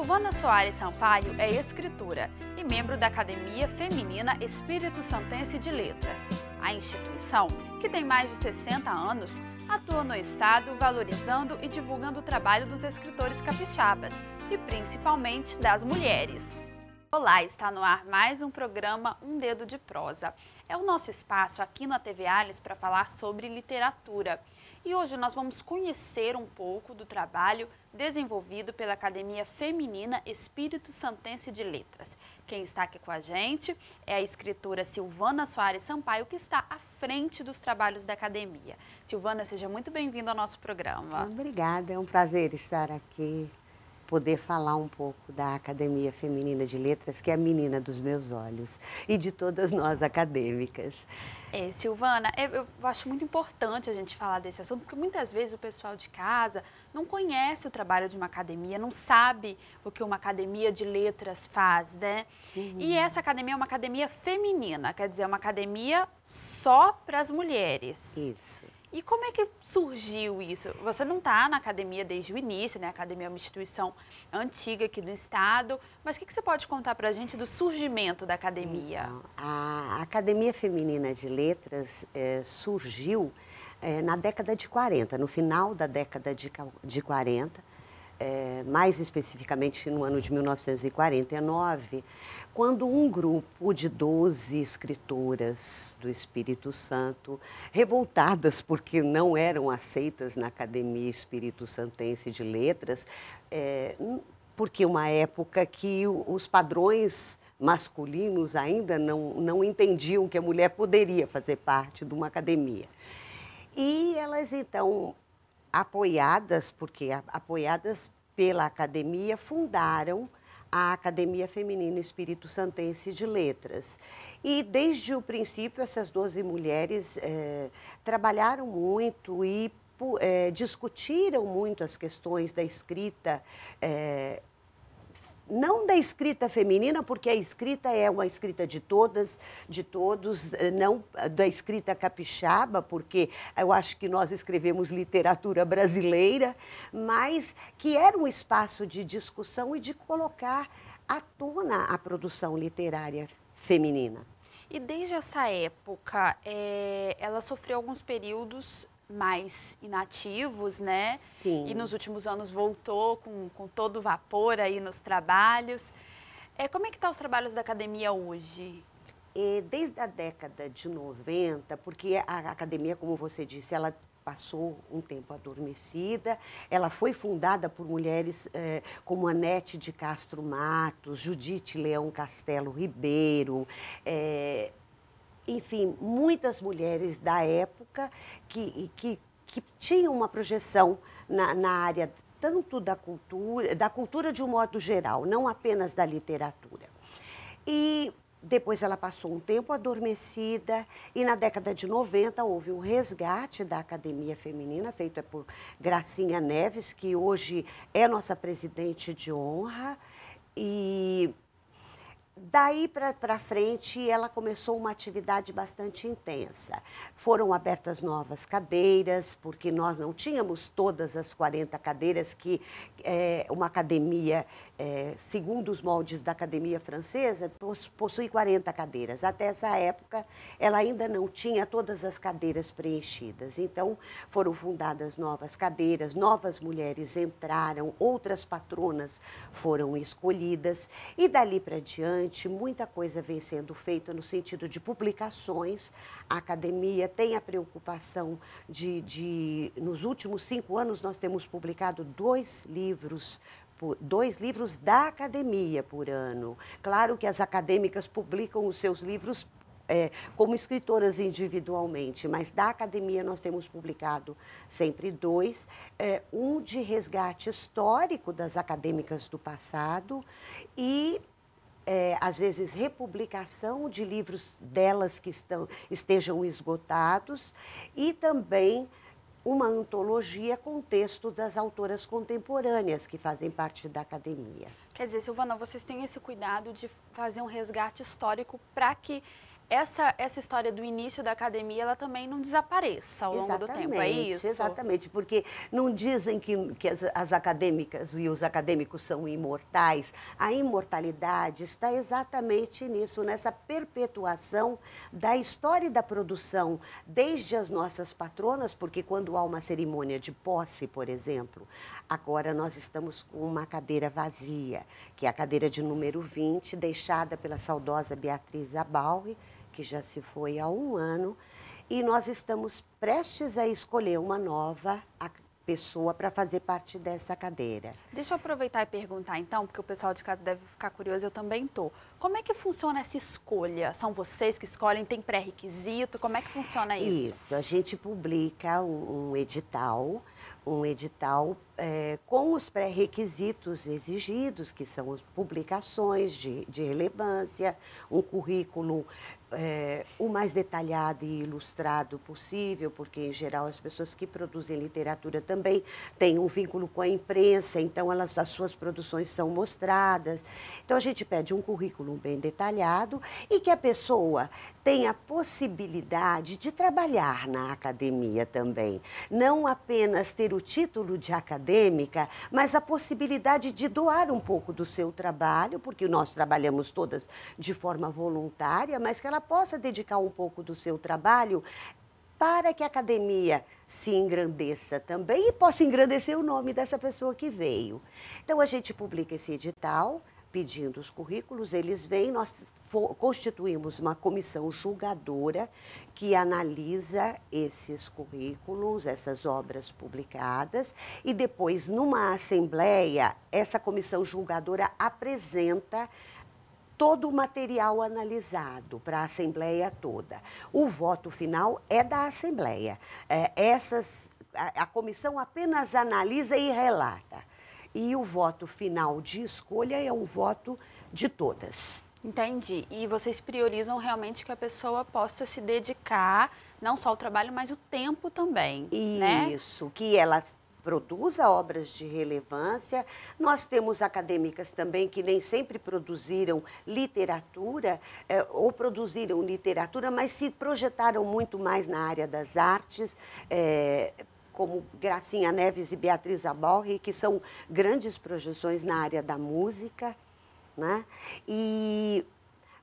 Silvana Soares Sampaio é escritora e membro da Academia Feminina Espírito Santense de Letras. A instituição, que tem mais de 60 anos, atua no estado valorizando e divulgando o trabalho dos escritores capixabas e principalmente das mulheres. Olá, está no ar mais um programa Um Dedo de Prosa. É o nosso espaço aqui na TV Alice para falar sobre literatura. E hoje nós vamos conhecer um pouco do trabalho desenvolvido pela Academia Feminina Espírito Santense de Letras. Quem está aqui com a gente é a escritora Silvana Soares Sampaio, que está à frente dos trabalhos da Academia. Silvana, seja muito bem-vinda ao nosso programa. Obrigada, é um prazer estar aqui, poder falar um pouco da Academia Feminina de Letras, que é a menina dos meus olhos, e de todas nós acadêmicas. Silvana, eu acho muito importante a gente falar desse assunto, porque muitas vezes o pessoal de casa não conhece o trabalho de uma academia, não sabe o que uma academia de letras faz, né? E essa academia é uma academia feminina, quer dizer, é uma academia só para as mulheres. Isso. E como é que surgiu isso? Você não está na academia desde o início, né? A academia é uma instituição antiga aqui do estado, mas o que você pode contar para a gente do surgimento da academia? Então, a Academia Feminina de Letras surgiu na década de 40, no final da década de 40, mais especificamente no ano de 1949, quando um grupo de 12 escritoras do Espírito Santo, revoltadas porque não eram aceitas na Academia Espírito Santense de Letras, porque uma época que os padrões masculinos ainda não entendiam que a mulher poderia fazer parte de uma academia. E elas, então, apoiadas pela academia, fundaram a Academia Feminina Espírito Santense de Letras. E desde o princípio essas 12 mulheres trabalharam muito e discutiram muito as questões da escrita, não da escrita feminina, porque a escrita é uma escrita de todas, de todos, não da escrita capixaba, porque eu acho que nós escrevemos literatura brasileira, mas que era um espaço de discussão e de colocar à tona a produção literária feminina. E desde essa época, ela sofreu alguns períodos mais inativos, né? Sim. E nos últimos anos voltou com todo vapor aí nos trabalhos. Como é que estão os trabalhos da academia hoje? Desde a década de 90, porque a academia, como você disse, ela passou um tempo adormecida, ela foi fundada por mulheres como Anete de Castro Matos, Judite Leão Castelo Ribeiro, enfim, muitas mulheres da época que tinham uma projeção na área tanto da cultura de um modo geral, não apenas da literatura. E depois ela passou um tempo adormecida e na década de 90 houve um resgate da Academia Feminina, feito por Gracinha Neves, que hoje é nossa presidente de honra. E daí para frente, ela começou uma atividade bastante intensa. Foram abertas novas cadeiras, porque nós não tínhamos todas as 40 cadeiras que uma academia, segundo os moldes da Academia Francesa, possui 40 cadeiras. Até essa época, ela ainda não tinha todas as cadeiras preenchidas. Então, foram fundadas novas cadeiras, novas mulheres entraram, outras patronas foram escolhidas, e dali para diante, muita coisa vem sendo feita no sentido de publicações. A academia tem a preocupação nos últimos 5 anos, nós temos publicado 2 livros da academia por ano. Claro que as acadêmicas publicam os seus livros como escritoras individualmente, mas da academia nós temos publicado sempre 2, um de resgate histórico das acadêmicas do passado e às vezes, republicação de livros delas que estejam esgotados e também uma antologia com texto das autoras contemporâneas que fazem parte da academia. Quer dizer, Silvana, vocês têm esse cuidado de fazer um resgate histórico para que essa história do início da academia, ela também não desapareça ao longo do tempo, é isso? Exatamente, porque não dizem que as acadêmicas e os acadêmicos são imortais. A imortalidade está exatamente nisso, nessa perpetuação da história e da produção, desde as nossas patronas, porque quando há uma cerimônia de posse, por exemplo, agora nós estamos com uma cadeira vazia, que é a cadeira de número 20, deixada pela saudosa Beatriz Abalri, que já se foi há um ano, e nós estamos prestes a escolher uma nova pessoa para fazer parte dessa cadeira. Deixa eu aproveitar e perguntar então, porque o pessoal de casa deve ficar curioso, eu também estou. Como é que funciona essa escolha? São vocês que escolhem? Tem pré-requisito? Como é que funciona isso? Isso, a gente publica um edital com os pré-requisitos exigidos, que são as publicações de relevância, um currículo o mais detalhado e ilustrado possível, porque, em geral, as pessoas que produzem literatura também têm um vínculo com a imprensa, então as suas produções são mostradas. Então, a gente pede um currículo bem detalhado e que a pessoa tenha a possibilidade de trabalhar na academia também. Não apenas ter o título de acadêmica, mas a possibilidade de doar um pouco do seu trabalho, porque nós trabalhamos todas de forma voluntária, mas que ela possa dedicar um pouco do seu trabalho para que a academia se engrandeça também e possa engrandecer o nome dessa pessoa que veio. Então, a gente publica esse edital pedindo os currículos, eles vêm, nós constituímos uma comissão julgadora que analisa esses currículos, essas obras publicadas, e depois, numa assembleia, essa comissão julgadora apresenta todo o material analisado para a Assembleia toda. O voto final é da Assembleia. A comissão apenas analisa e relata. E o voto final de escolha é o voto de todas. Entendi. E vocês priorizam realmente que a pessoa possa se dedicar, não só ao trabalho, mas o tempo também, né? Isso, que ela produza obras de relevância. Nós temos acadêmicas também que nem sempre produziram literatura, ou produziram literatura, mas se projetaram muito mais na área das artes, como Gracinha Neves e Beatriz Abalri, que são grandes projeções na área da música, né?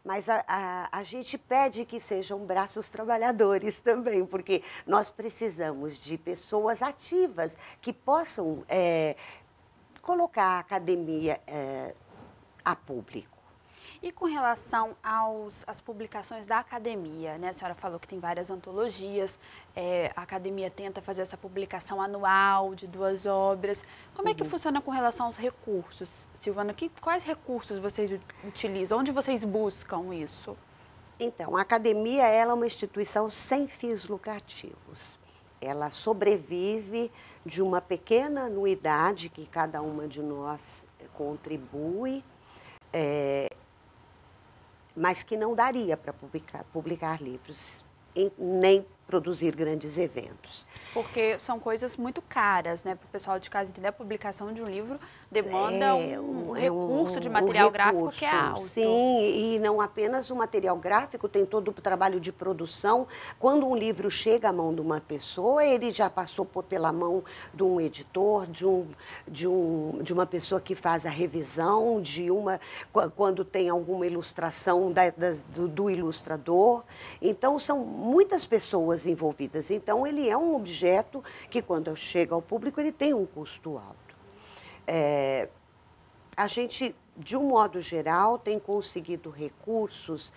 Mas a gente pede que sejam braços trabalhadores também, porque nós precisamos de pessoas ativas que possam colocar a academia a público. E com relação às publicações da academia, né? A senhora falou que tem várias antologias, a academia tenta fazer essa publicação anual de 2 obras. Como é que funciona com relação aos recursos, Silvana? Quais recursos vocês utilizam? Onde vocês buscam isso? Então, a academia ela é uma instituição sem fins lucrativos. Ela sobrevive de uma pequena anuidade que cada uma de nós contribui, mas que não daria para publicar livros, nem produzir grandes eventos. Porque são coisas muito caras, né? Para o pessoal de casa entender, a publicação de um livro demanda um recurso de material gráfico que é alto. Sim, e não apenas o material gráfico, tem todo o trabalho de produção. Quando um livro chega à mão de uma pessoa, ele já passou pela mão de um editor, de uma pessoa que faz a revisão, quando tem alguma ilustração do ilustrador. Então, são muitas pessoas envolvidas. Então, ele é um objeto que, quando chega ao público, ele tem um custo alto. A gente, de um modo geral, tem conseguido recursos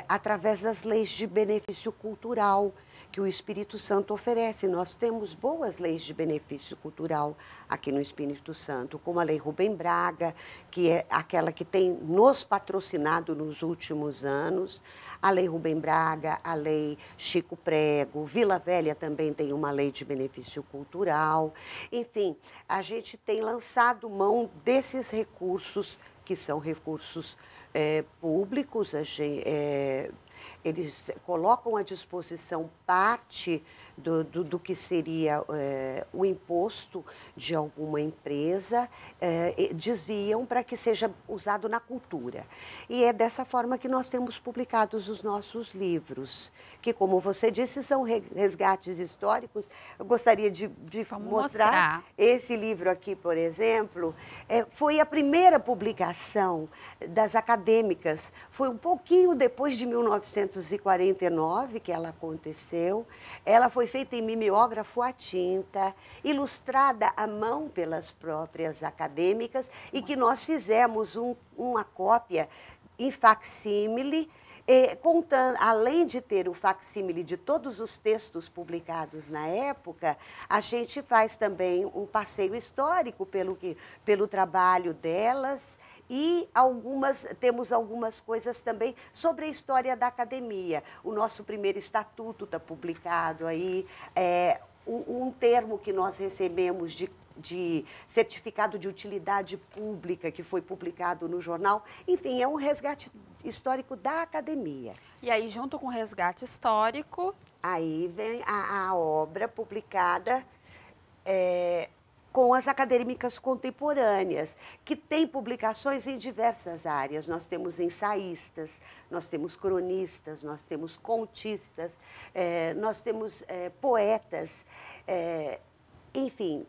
através das leis de benefício cultural que o Espírito Santo oferece. Nós temos boas leis de benefício cultural aqui no Espírito Santo, como a Lei Rubem Braga, que é aquela que tem nos patrocinado nos últimos anos, a Lei Rubem Braga, a Lei Chico Prego, Vila Velha também tem uma lei de benefício cultural. Enfim, a gente tem lançado mão desses recursos, que são recursos públicos, eles colocam à disposição parte do que seria o imposto de alguma empresa, desviam para que seja usado na cultura. E é dessa forma que nós temos publicados os nossos livros, que, como você disse, são resgates históricos. Eu gostaria de mostrar esse livro aqui, por exemplo. Foi a primeira publicação das acadêmicas, foi um pouquinho depois de 1949 que ela aconteceu. Ela foi feita em mimeógrafo à tinta, ilustrada à mão pelas próprias acadêmicas, e que nós fizemos uma cópia em facsímile, contando, além de ter o facsímile de todos os textos publicados na época, a gente faz também um passeio histórico pelo trabalho delas, e temos algumas coisas também sobre a história da academia. O nosso primeiro estatuto está publicado aí, um termo que nós recebemos de certificado de utilidade pública, que foi publicado no jornal. Enfim, é um resgate histórico da academia. E aí, junto com o resgate histórico... Aí vem a obra publicada com as acadêmicas contemporâneas, que tem publicações em diversas áreas. Nós temos ensaístas, nós temos cronistas, nós temos contistas, nós temos poetas, enfim,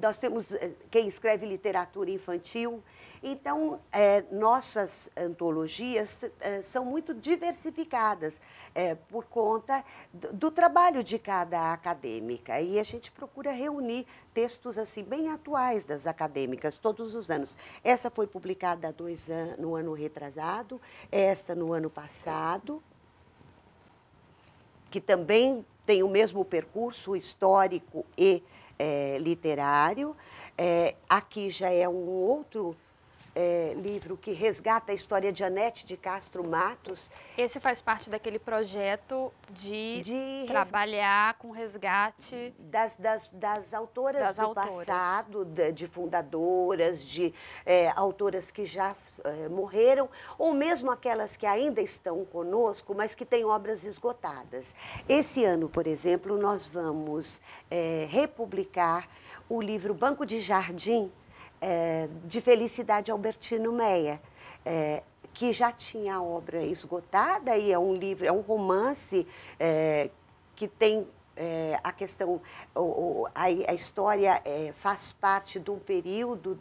nós temos quem escreve literatura infantil. Então, nossas antologias são muito diversificadas por conta do trabalho de cada acadêmica. E a gente procura reunir textos assim bem atuais das acadêmicas todos os anos. Essa foi publicada há 2 anos, no ano retrasado, esta no ano passado, que também tem o mesmo percurso histórico e literário. Aqui já é um outro livro que resgata a história de Anete de Castro Matos. Esse faz parte daquele projeto de trabalhar com resgate das autoras do passado, de fundadoras, de autoras que já morreram, ou mesmo aquelas que ainda estão conosco, mas que têm obras esgotadas. Esse ano, por exemplo, nós vamos republicar o livro Banco de Jardim, de Felicidade Albertino Meia, que já tinha a obra esgotada, e é um livro, é um romance que tem a questão, a história faz parte de um período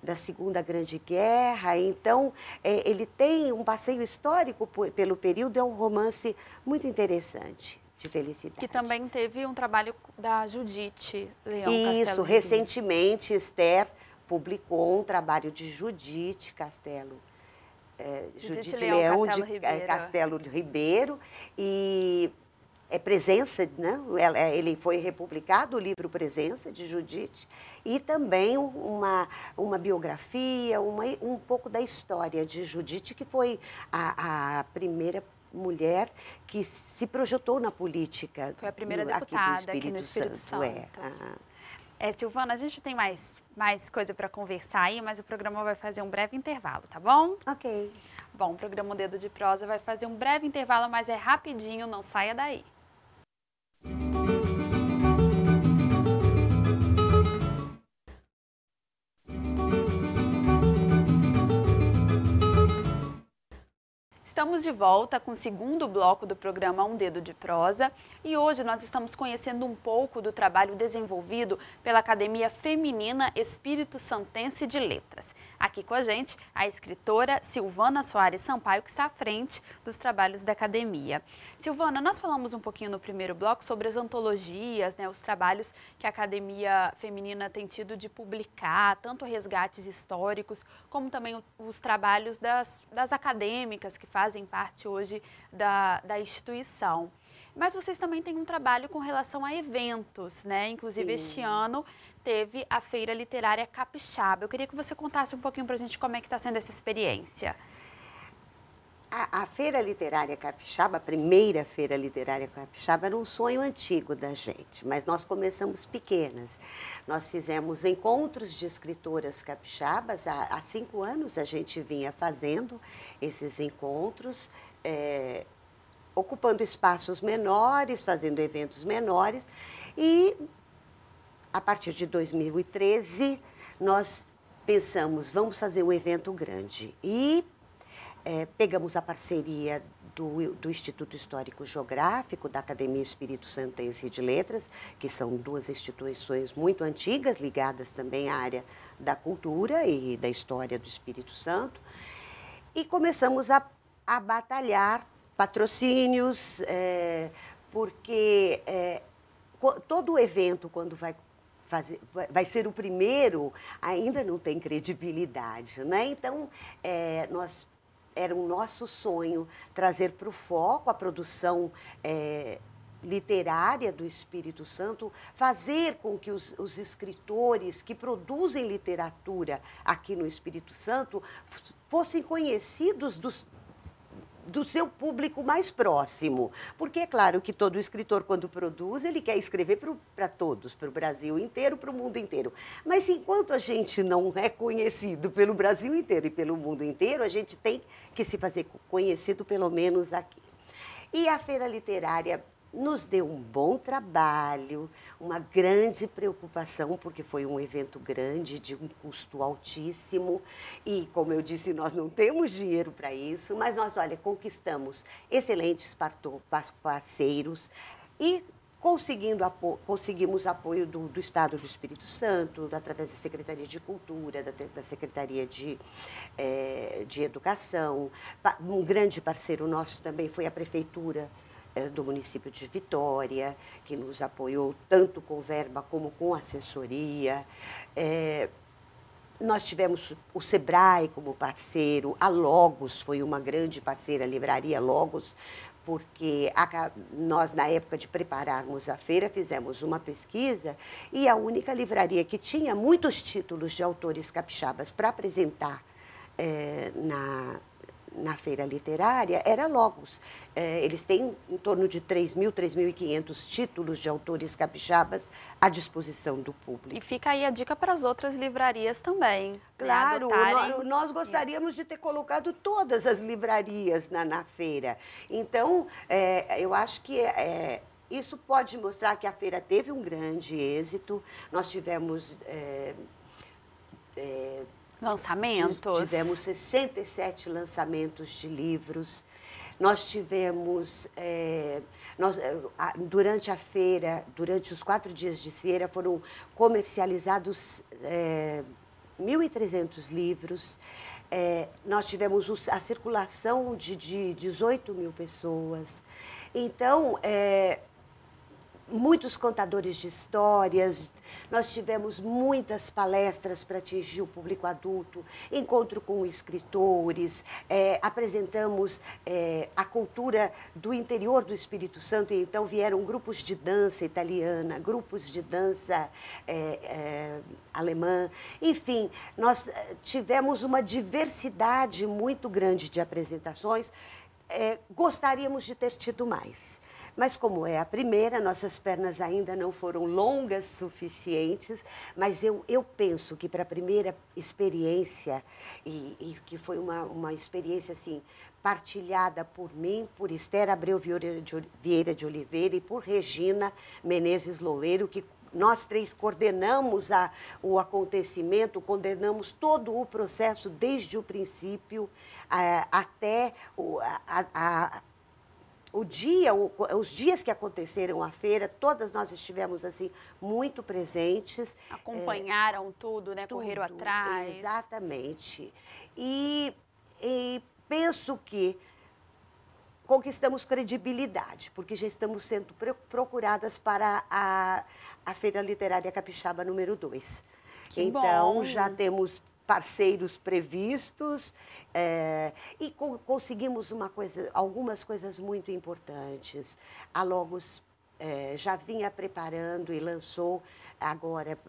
da Segunda Grande Guerra. Então, ele tem um passeio histórico pelo período, é um romance muito interessante. De Felicidade. Que também teve um trabalho da Judite Leão Castelo. Isso, recentemente, Esther publicou um trabalho de Judite Castelo. Judite Leão Castelo Ribeiro, e Presença, né? Ele foi republicado, o livro Presença, de Judite, e também uma biografia, um pouco da história de Judite, que foi a primeira mulher que se projetou na política. Foi a primeira deputada aqui no Espírito Santo. Silvana, a gente tem mais coisa para conversar aí, mas o programa vai fazer um breve intervalo, tá bom? Ok. Bom, o programa Dedo de Prosa vai fazer um breve intervalo, mas é rapidinho, não saia daí. Estamos de volta com o segundo bloco do programa Um Dedo de Prosa, e hoje nós estamos conhecendo um pouco do trabalho desenvolvido pela Academia Feminina Espírito Santense de Letras. Aqui com a gente, a escritora Silvana Soares Sampaio, que está à frente dos trabalhos da Academia. Silvana, nós falamos um pouquinho no primeiro bloco sobre as antologias, né, os trabalhos que a Academia Feminina tem tido de publicar, tanto resgates históricos, como também os trabalhos das acadêmicas que fazem parte hoje da instituição. Mas vocês também têm um trabalho com relação a eventos, né? Inclusive, Este ano teve a Feira Literária Capixaba. Eu queria que você contasse um pouquinho para a gente como é que está sendo essa experiência. A Feira Literária Capixaba, a primeira Feira Literária Capixaba, era um sonho antigo da gente, mas nós começamos pequenas. Nós fizemos encontros de escritoras capixabas, há 5 anos a gente vinha fazendo esses encontros, ocupando espaços menores, fazendo eventos menores. E, a partir de 2013, nós pensamos, vamos fazer um evento grande. E pegamos a parceria do Instituto Histórico Geográfico, da Academia Espírito Santense de Letras, que são duas instituições muito antigas, ligadas também à área da cultura e da história do Espírito Santo, e começamos a batalhar patrocínios, porque todo o evento, quando vai ser o primeiro, ainda não tem credibilidade, né? Então, era um nosso sonho trazer para o foco a produção literária do Espírito Santo, fazer com que os escritores que produzem literatura aqui no Espírito Santo fossem conhecidos do seu público mais próximo. Porque é claro que todo escritor, quando produz, ele quer escrever para todos, para o Brasil inteiro, para o mundo inteiro. Mas enquanto a gente não é conhecido pelo Brasil inteiro e pelo mundo inteiro, a gente tem que se fazer conhecido pelo menos aqui. E a Feira Literária nos deu um bom trabalho, uma grande preocupação, porque foi um evento grande, de um custo altíssimo. E, como eu disse, nós não temos dinheiro para isso, mas nós, olha, conquistamos excelentes parceiros e conseguimos apoio do Estado do Espírito Santo, através da Secretaria de Cultura, da Secretaria de Educação. Um grande parceiro nosso também foi a Prefeitura do município de Vitória, que nos apoiou tanto com verba como com assessoria. Nós tivemos o Sebrae como parceiro, a Logos foi uma grande parceira, a Livraria Logos, porque nós, na época de prepararmos a feira, fizemos uma pesquisa e a única livraria que tinha muitos títulos de autores capixabas para apresentar na feira literária era Logos. Eles têm em torno de 3.500 títulos de autores capixabas à disposição do público. E fica aí a dica para as outras livrarias também. Claro, nós gostaríamos de ter colocado todas as livrarias na feira. Então, eu acho que isso pode mostrar que a feira teve um grande êxito. Nós tivemos lançamentos? Tivemos 67 lançamentos de livros. Nós tivemos, durante a feira, durante os 4 dias de feira, foram comercializados 1.300 livros. Nós tivemos a circulação de 18 mil pessoas. Então, muitos contadores de histórias, nós tivemos muitas palestras para atingir o público adulto, encontro com escritores, apresentamos a cultura do interior do Espírito Santo, e então vieram grupos de dança italiana, grupos de dança alemã, enfim, nós tivemos uma diversidade muito grande de apresentações. Gostaríamos de ter tido mais. Mas como é a primeira, nossas pernas ainda não foram longas suficientes, mas eu penso que para a primeira experiência, e que foi uma experiência assim, partilhada por mim, por Esther Abreu Vieira de Oliveira e por Regina Menezes Loureiro, que nós 3 coordenamos o acontecimento, coordenamos todo o processo desde o princípio até os dias que aconteceram a feira, todas nós estivemos assim muito presentes. Acompanharam tudo, né? Tudo, correram atrás. Exatamente. E penso que conquistamos credibilidade, porque já estamos sendo procuradas para a Feira Literária Capixaba número 2. Então, bom. Já temos parceiros previstos e conseguimos algumas coisas muito importantes. A Logos já vinha preparando e lançou agora,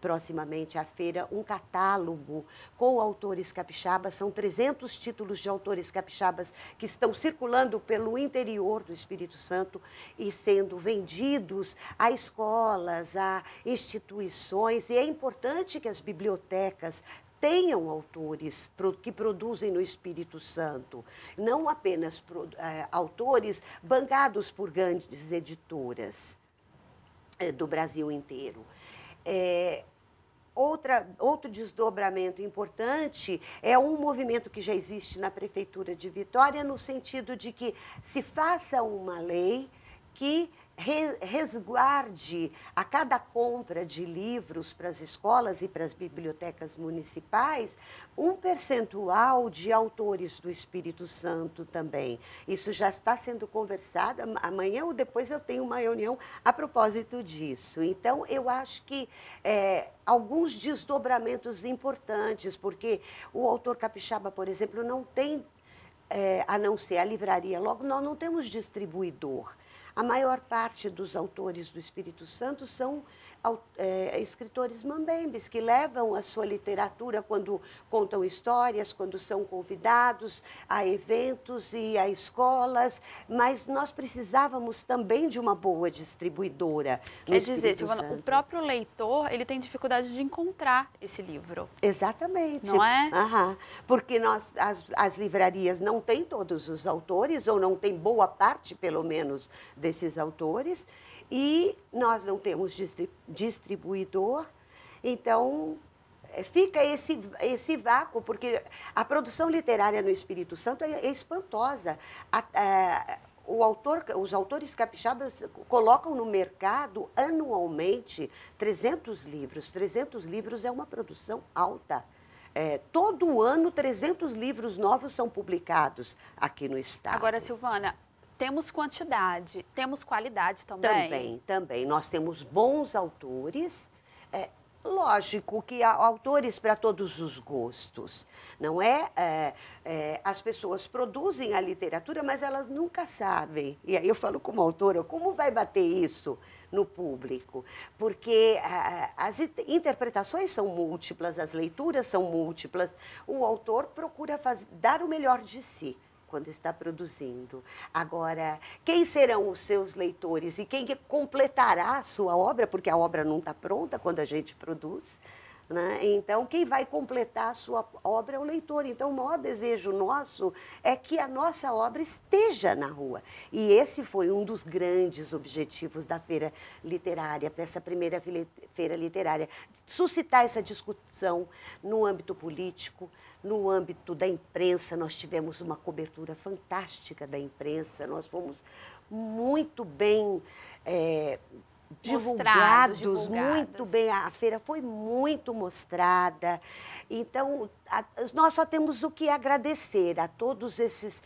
proximamente à feira, um catálogo com autores capixabas. São 300 títulos de autores capixabas que estão circulando pelo interior do Espírito Santo e sendo vendidos a escolas, a instituições. E é importante que as bibliotecas tenham autores que produzem no Espírito Santo, não apenas autores bancados por grandes editoras do Brasil inteiro. Outro desdobramento importante é um movimento que já existe na Prefeitura de Vitória, no sentido de que se faça uma lei que resguarde a cada compra de livros para as escolas e para as bibliotecas municipais um percentual de autores do Espírito Santo também. Isso já está sendo conversado, amanhã ou depois eu tenho uma reunião a propósito disso. Então, eu acho que alguns desdobramentos importantes, porque o autor capixaba, por exemplo, não tem, a não ser a livraria, logo nós não temos distribuidor. A maior parte dos autores do Espírito Santo são escritores mambembes, que levam a sua literatura quando contam histórias, quando são convidados a eventos e a escolas, mas nós precisávamos também de uma boa distribuidora. Quer dizer, Silvana, o próprio leitor, ele tem dificuldade de encontrar esse livro. Exatamente. Não é? Porque as livrarias não têm todos os autores, ou não tem boa parte, pelo menos, desses autores, e nós não temos distribuidor, então fica esse vácuo, porque a produção literária no Espírito Santo é espantosa. Os autores capixabas colocam no mercado anualmente 300 livros. 300 livros é uma produção alta. Todo ano, 300 livros novos são publicados aqui no estado. Agora, Silvana, temos quantidade, temos qualidade também? Também. Nós temos bons autores. Lógico que há autores para todos os gostos, não é? As pessoas produzem a literatura, mas elas nunca sabem. E aí eu falo como autora, como vai bater isso no público? Porque as interpretações são múltiplas, as leituras são múltiplas. O autor procura dar o melhor de si quando está produzindo. Agora, quem serão os seus leitores e quem completará a sua obra, porque a obra não está pronta quando a gente produz, né? Então, quem vai completar a sua obra é o leitor. Então, o maior desejo nosso é que a nossa obra esteja na rua. E esse foi um dos grandes objetivos da Feira Literária, dessa primeira Feira Literária, suscitar essa discussão no âmbito político, no âmbito da imprensa. Nós tivemos uma cobertura fantástica da imprensa, nós fomos muito bem divulgados, muito bem, a feira foi muito mostrada. Então, nós só temos o que agradecer a todos esses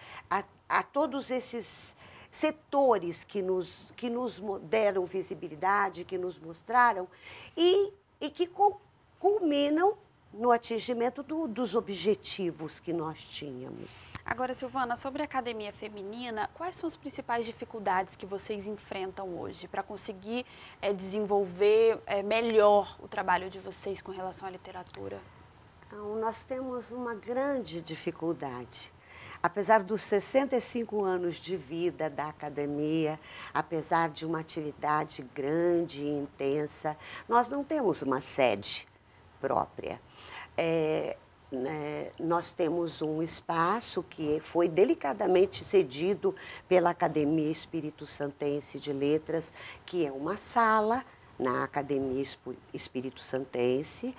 setores que nos deram visibilidade, que nos mostraram e que culminam no atingimento dos objetivos que nós tínhamos. Agora, Silvana, sobre a academia feminina, quais são as principais dificuldades que vocês enfrentam hoje para conseguir desenvolver melhor o trabalho de vocês com relação à literatura? Então, nós temos uma grande dificuldade. Apesar dos 65 anos de vida da academia, apesar de uma atividade grande e intensa, nós não temos uma sede própria. Nós temos um espaço que foi delicadamente cedido pela Academia Espírito Santense de Letras, que é uma sala na Academia Espírito Santense,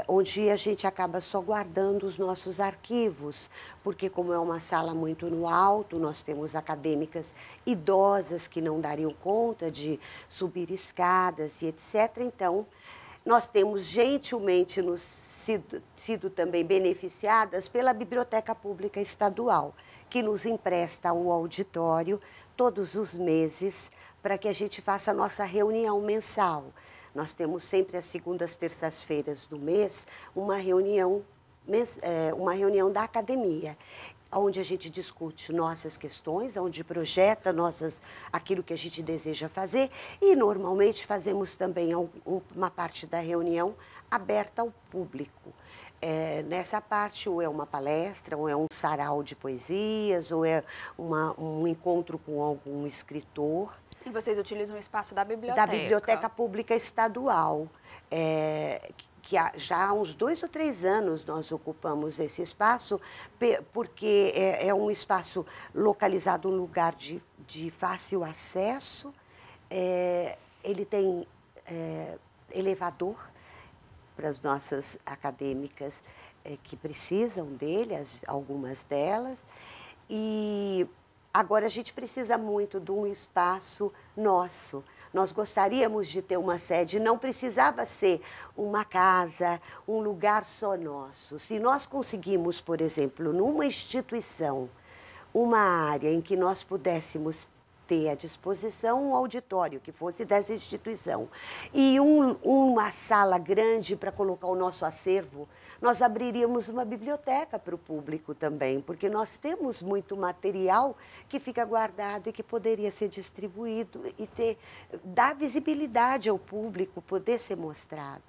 onde a gente acaba só guardando os nossos arquivos, porque como é uma sala muito no alto, nós temos acadêmicas idosas que não dariam conta de subir escadas e etc. Então, nós temos gentilmente sido também beneficiadas pela Biblioteca Pública Estadual, que nos empresta o auditório todos os meses para que a gente faça a nossa reunião mensal. Nós temos sempre às segundas, terças-feiras do mês uma reunião da academia, onde a gente discute nossas questões, onde projeta aquilo que a gente deseja fazer e normalmente fazemos também uma parte da reunião aberta ao público. Nessa parte, ou é uma palestra, ou é um sarau de poesias, ou é um encontro com algum escritor. E vocês utilizam o espaço da biblioteca? Da Biblioteca Pública Estadual, já há uns 2 ou 3 anos nós ocupamos esse espaço, porque é um espaço localizado em um lugar de fácil acesso, ele tem elevador para as nossas acadêmicas que precisam dele, algumas delas, e agora a gente precisa muito de um espaço nosso. Nós gostaríamos de ter uma sede, não precisava ser uma casa, um lugar só nosso. Se nós conseguimos, por exemplo, numa instituição, uma área em que nós pudéssemos ter à disposição um auditório que fosse dessa instituição e uma sala grande para colocar o nosso acervo, nós abriríamos uma biblioteca para o público também, porque nós temos muito material que fica guardado e que poderia ser distribuído e dar visibilidade ao público, poder ser mostrado.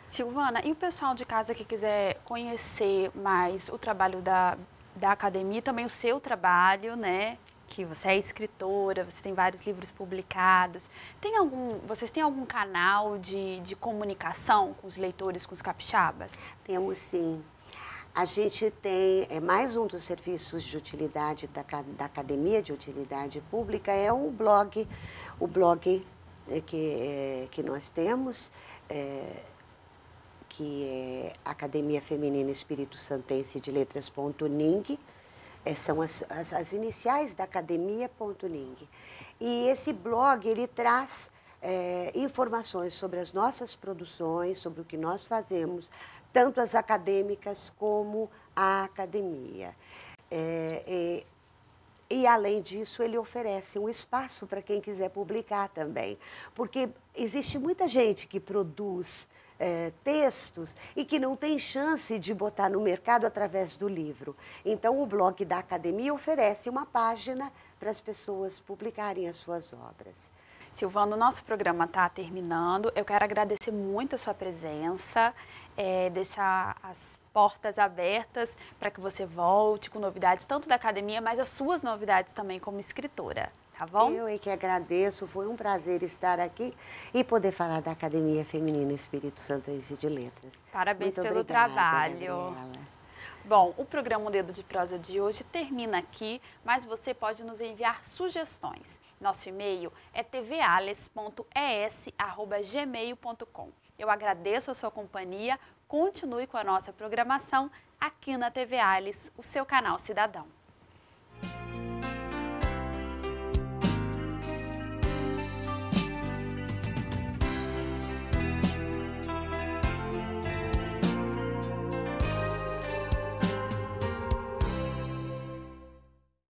Silvana, e o pessoal de casa que quiser conhecer mais o trabalho da academia, também o seu trabalho, né? Que você é escritora, você tem vários livros publicados. Vocês têm algum canal de comunicação com os leitores, com os capixabas? Temos sim. A gente tem, mais um dos serviços de utilidade da Academia de Utilidade Pública é o blog que nós temos, que é Academia Feminina Espírito Santense de Letras.ning. São as iniciais da academia.ning. E esse blog, ele traz informações sobre as nossas produções, sobre o que nós fazemos, tanto as acadêmicas como a academia. E, além disso, ele oferece um espaço para quem quiser publicar também. Porque existe muita gente que produz textos e que não tem chance de botar no mercado através do livro. Então, o blog da academia oferece uma página para as pessoas publicarem as suas obras. Silvana, o nosso programa está terminando. Eu quero agradecer muito a sua presença, deixar as portas abertas para que você volte com novidades, tanto da academia, mas as suas novidades também como escritora. Tá bom? Eu é que agradeço, foi um prazer estar aqui e poder falar da Academia Feminina Espírito Santense de Letras. Parabéns Muito pelo obrigada, trabalho. Gabriela. Bom, o programa O Dedo de Prosa de hoje termina aqui, mas você pode nos enviar sugestões. Nosso e-mail é tvales.es@gmail.com. Eu agradeço a sua companhia, continue com a nossa programação aqui na TV Ales, o seu canal cidadão.